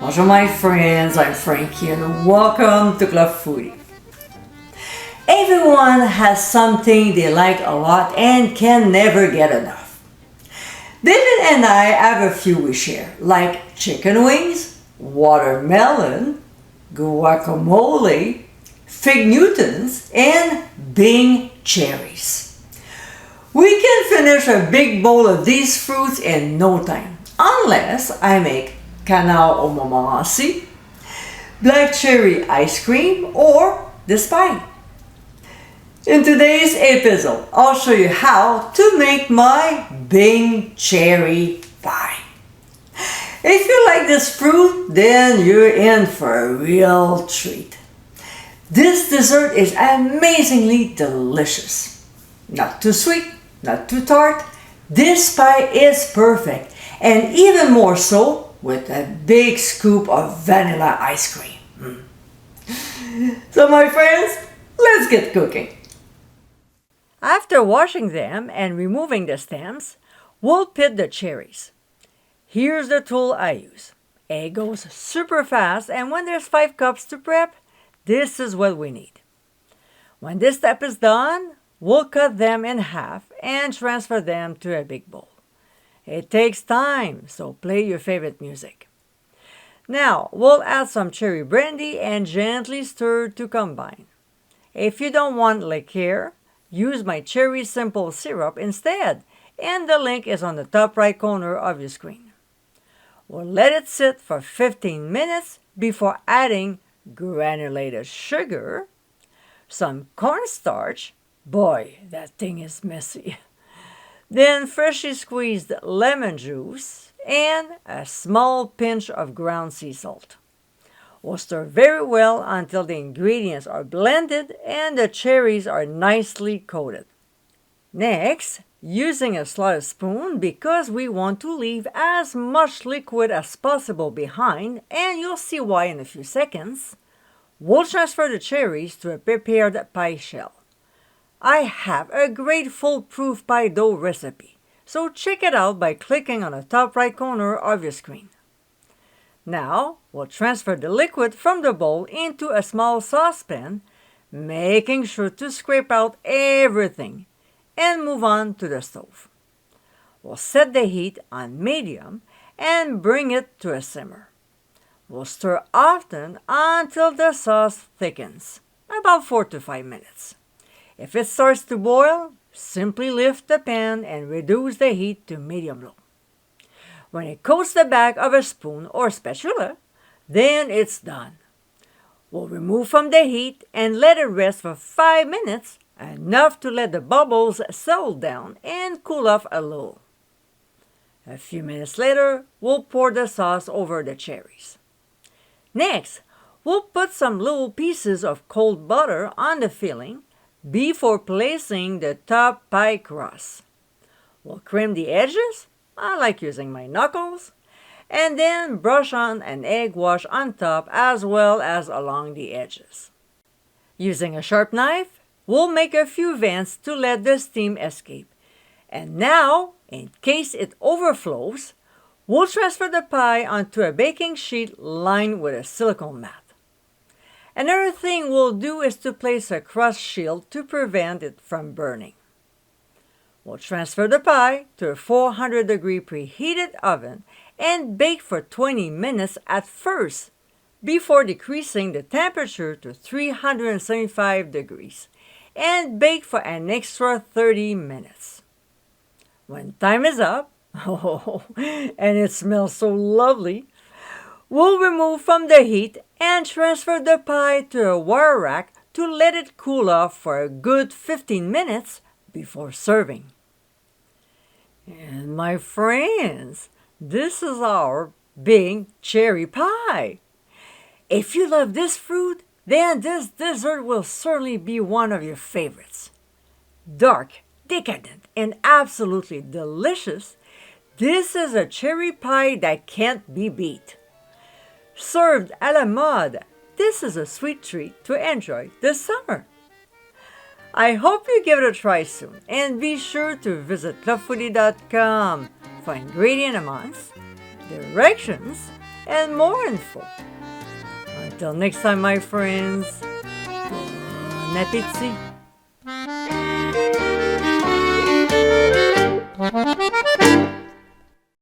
Bonjour my friends, I'm Frankie and welcome to Club Foodie. Everyone has something they like a lot and can never get enough. David and I have a few we share, like chicken wings, watermelon, guacamole, fig Newtons, and Bing cherries. We can finish a big bowl of these fruits in no time, unless I make canao au montmorency, black cherry ice cream, or this pie. In today's episode, I'll show you how to make my Bing cherry pie. If you like this fruit, then you're in for a real treat. This dessert is amazingly delicious. Not too sweet, not too tart. This pie is perfect, and even more so with a big scoop of vanilla ice cream. So my friends, let's get cooking. After washing them and removing the stems, we'll pit the cherries. Here's the tool I use. It goes super fast, and when there's 5 cups to prep, this is what we need. When this step is done, we'll cut them in half and transfer them to a big bowl. It takes time, so play your favorite music. Now, we'll add some cherry brandy and gently stir to combine. If you don't want liqueur, use my cherry simple syrup instead, and the link is on the top right corner of your screen. We'll let it sit for 15 minutes before adding granulated sugar, some cornstarch, boy, that thing is messy, then freshly squeezed lemon juice, and a small pinch of ground sea salt. We'll stir very well until the ingredients are blended and the cherries are nicely coated. Next, using a slotted spoon because we want to leave as much liquid as possible behind, and you'll see why in a few seconds, we'll transfer the cherries to a prepared pie shell. I have a great foolproof pie dough recipe, so check it out by clicking on the top right corner of your screen. Now, we'll transfer the liquid from the bowl into a small saucepan, making sure to scrape out everything, and move on to the stove. We'll set the heat on medium and bring it to a simmer. We'll stir often until the sauce thickens, about 4 to 5 minutes. If it starts to boil, simply lift the pan and reduce the heat to medium-low. When it coats the back of a spoon or spatula, then it's done. We'll remove from the heat and let it rest for 5 minutes, enough to let the bubbles settle down and cool off a little. A few minutes later, we'll pour the sauce over the cherries. Next, we'll put some little pieces of cold butter on the filling before placing the top pie crust. We'll cream the edges, I like using my knuckles, and then brush on an egg wash on top as well as along the edges. Using a sharp knife, we'll make a few vents to let the steam escape. And now, in case it overflows, we'll transfer the pie onto a baking sheet lined with a silicone mat. Another thing we'll do is to place a crust shield to prevent it from burning. We'll transfer the pie to a 400-degree preheated oven and bake for 20 minutes at first, before decreasing the temperature to 375 degrees, and bake for an extra 30 minutes. When time is up, and it smells so lovely, we'll remove from the heat and transfer the pie to a wire rack to let it cool off for a good 15 minutes before serving. And my friends, this is our Bing cherry pie. If you love this fruit, then this dessert will certainly be one of your favorites. Dark, decadent, and absolutely delicious, this is a cherry pie that can't be beat. Served à la mode, this is a sweet treat to enjoy this summer. I hope you give it a try soon, and be sure to visit clubfoodie.com for ingredient amounts, directions, and mournful. Until next time, my friends, bon appétit.